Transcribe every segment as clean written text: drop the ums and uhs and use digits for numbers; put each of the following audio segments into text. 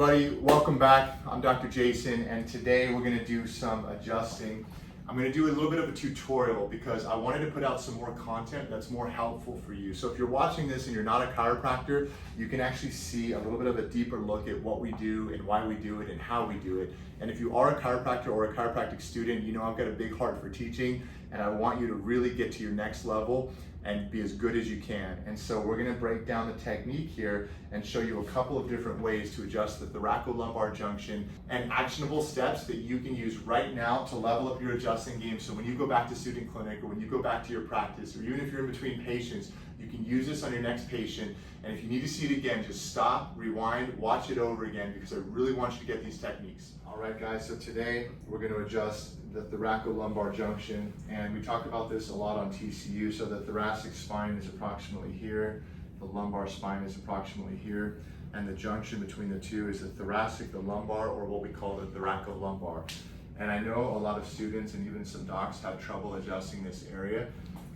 everybody, welcome back. I'm Dr. Jason, and today we're going to do some adjusting. I'm going to do a little bit of a tutorial because I wanted to put out some more content that's more helpful for you. So if you're watching this and you're not a chiropractor, you can actually see a little bit of a deeper look at what we do and why we do it and how we do it. And if you are a chiropractor or a chiropractic student, you know I've got a big heart for teaching, and I want you to really get to your next level and be as good as you can. And so we're gonna break down the technique here and show you a couple of different ways to adjust the thoracolumbar junction and actionable steps that you can use right now to level up your adjusting game. So when you go back to student clinic or when you go back to your practice, or even if you're in between patients, you can use this on your next patient. And if you need to see it again, just stop, rewind, watch it over again, because I really want you to get these techniques. All right guys, so today we're going to adjust the thoracolumbar junction, and we talk about this a lot on TCU. So the thoracic spine is approximately here, the lumbar spine is approximately here, and the junction between the two is the thoracic, the lumbar, or what we call the thoracolumbar. And I know a lot of students and even some docs have trouble adjusting this area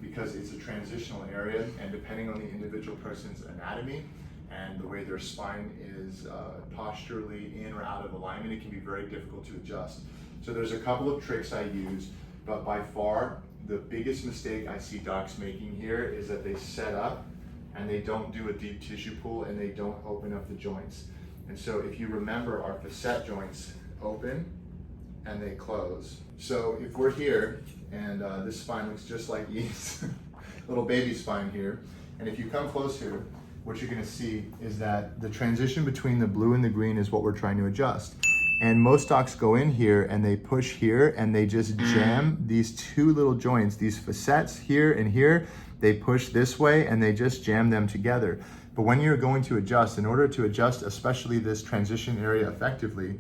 because it's a transitional area, and depending on the individual person's anatomy and the way their spine is posturally in or out of alignment, it can be very difficult to adjust. So there's a couple of tricks I use, but by far the biggest mistake I see docs making here is that they set up and they don't do a deep tissue pull and they don't open up the joints. And so if you remember, our facet joints open and they close. So if we're here and this spine looks just like Eve's little baby spine here, and if you come close here, what you're gonna see is that the transition between the blue and the green is what we're trying to adjust. And most docs go in here and they push here and they just jam these two little joints, these facets here and here, they push this way and they just jam them together. But when you're going to adjust, in order to adjust, especially this transition area effectively,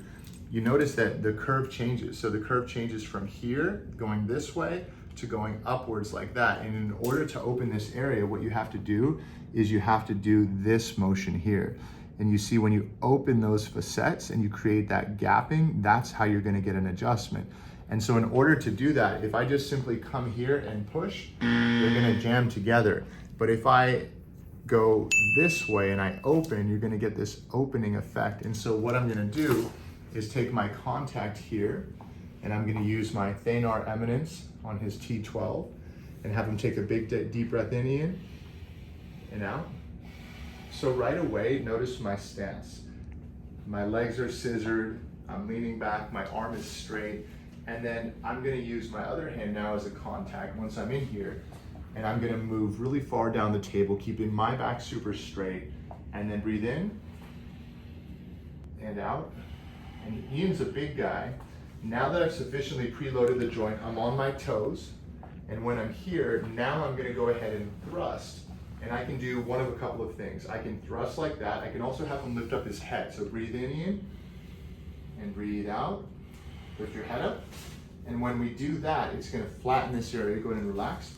you notice that the curve changes. So the curve changes from here, going this way, to going upwards like that. And in order to open this area, what you have to do is you have to do this motion here. And you see when you open those facets and you create that gapping, that's how you're gonna get an adjustment. And so in order to do that, if I just simply come here and push, they're gonna jam together. But if I go this way and I open, you're gonna get this opening effect. And so what I'm gonna do is take my contact here, and I'm gonna use my thenar eminence on his T12 and have him take a big deep breath in and out. So right away, notice my stance. My legs are scissored, I'm leaning back, my arm is straight, and then I'm gonna use my other hand now as a contact once I'm in here, and I'm gonna move really far down the table, keeping my back super straight, and then breathe in and out. And Ian's a big guy. Now that I've sufficiently preloaded the joint, I'm on my toes, and when I'm here, now I'm gonna go ahead and thrust. And I can do one of a couple of things. I can thrust like that. I can also have him lift up his head. So breathe in, Ian, and breathe out. Lift your head up. And when we do that, it's gonna flatten this area. Go ahead and relax.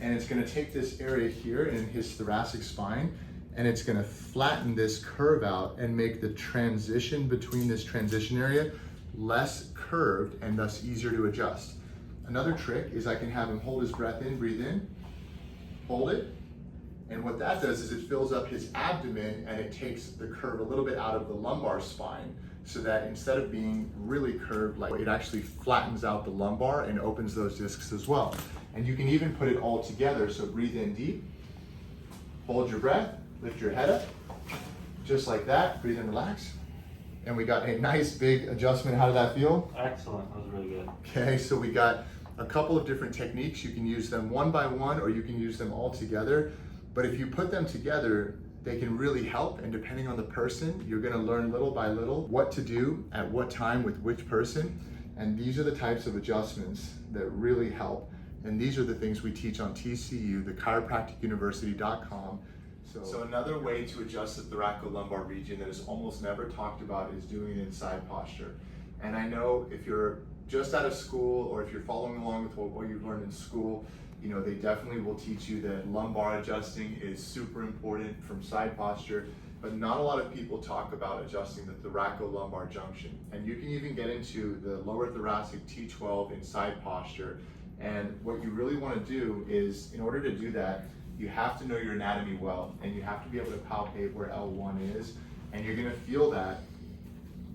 And it's gonna take this area here in his thoracic spine, and it's gonna flatten this curve out and make the transition between this transition area less curved and thus easier to adjust. Another trick is I can have him hold his breath in, breathe in, hold it. And what that does is it fills up his abdomen and it takes the curve a little bit out of the lumbar spine, so that instead of being really curved, like it actually flattens out the lumbar and opens those discs as well. And you can even put it all together. So breathe in deep, hold your breath, lift your head up, just like that, breathe and relax. And we got a nice big adjustment. How did that feel? Excellent, that was really good. Okay, so we got a couple of different techniques. You can use them one by one or you can use them all together. But if you put them together, they can really help. And depending on the person, you're gonna learn little by little what to do at what time with which person. And these are the types of adjustments that really help. And these are the things we teach on TCU, the chiropracticuniversity.com. So another way to adjust the thoracolumbar region that is almost never talked about is doing it in side posture. And I know if you're just out of school or if you're following along with what you've learned in school, you know, they definitely will teach you that lumbar adjusting is super important from side posture, but not a lot of people talk about adjusting the thoracolumbar junction. And you can even get into the lower thoracic T12 in side posture. And what you really want to do is, in order to do that, you have to know your anatomy well, and you have to be able to palpate where L1 is, and you're going to feel that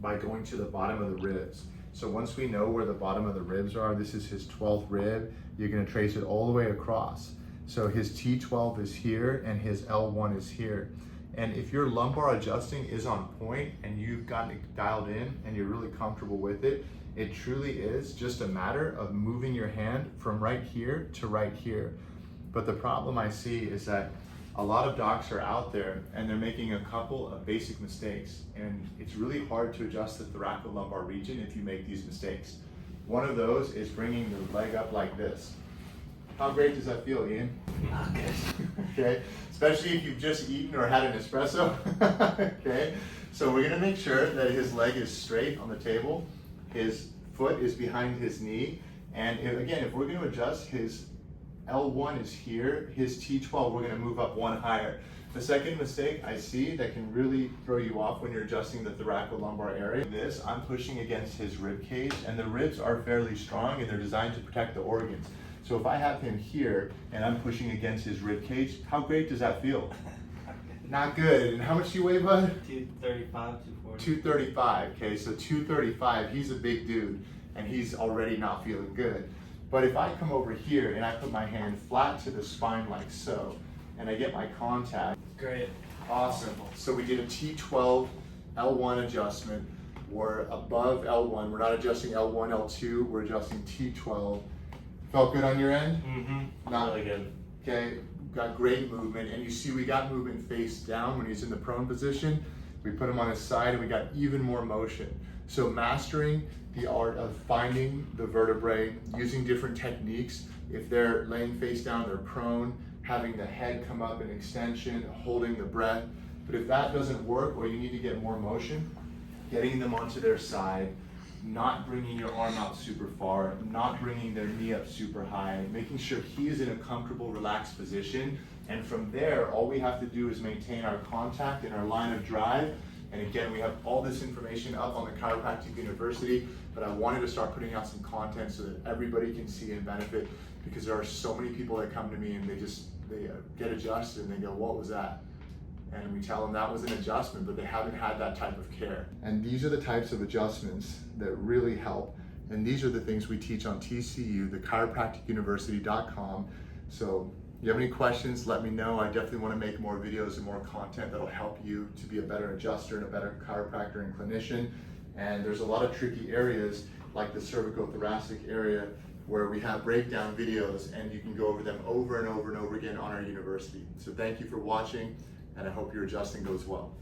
by going to the bottom of the ribs. So once we know where the bottom of the ribs are, this is his 12th rib, you're gonna trace it all the way across. So his T12 is here and his L1 is here. And if your lumbar adjusting is on point and you've gotten it dialed in and you're really comfortable with it, it truly is just a matter of moving your hand from right here to right here. But the problem I see is that a lot of docs are out there and they're making a couple of basic mistakes, and it's really hard to adjust the thoracolumbar region if you make these mistakes. One of those is bringing the leg up like this. How great does that feel, Ian? Not good. Okay, especially if you've just eaten or had an espresso. Okay, so we're gonna make sure that his leg is straight on the table, his foot is behind his knee, and if we're gonna adjust, his L1 is here, his T12, we're gonna move up one higher. The second mistake I see that can really throw you off when you're adjusting the thoracolumbar area, I'm pushing against his rib cage, and the ribs are fairly strong and they're designed to protect the organs. So if I have him here and I'm pushing against his rib cage, how great does that feel? Not good. And how much do you weigh, bud? 235, 240. 235, okay, so 235, he's a big dude and he's already not feeling good. But if I come over here and I put my hand flat to the spine like so, and I get my contact. Great. Awesome. So we did a T12 L1 adjustment. We're above L1. We're not adjusting L1, L2. We're adjusting T12. Felt good on your end? Mm-hmm. Not really good. Okay, got great movement. And you see we got movement face down when he's in the prone position. We put him on his side and we got even more motion. So mastering the art of finding the vertebrae, using different techniques. If they're laying face down, they're prone, having the head come up in extension, holding the breath. But if that doesn't work, or you need to get more motion, getting them onto their side, not bringing your arm out super far, not bringing their knee up super high, making sure he is in a comfortable, relaxed position. And from there, all we have to do is maintain our contact and our line of drive. And again, we have all this information up on the Chiropractic University, but I wanted to start putting out some content so that everybody can see and benefit, because there are so many people that come to me and they get adjusted and they go, what was that? And we tell them that was an adjustment, but they haven't had that type of care. And these are the types of adjustments that really help. And these are the things we teach on TCU, the chiropracticuniversity.com. So if you have any questions, let me know. I definitely want to make more videos and more content that'll help you to be a better adjuster and a better chiropractor and clinician. And there's a lot of tricky areas like the cervical-thoracic area where we have breakdown videos, and you can go over them over and over and over again on our university. So thank you for watching, and I hope your adjusting goes well.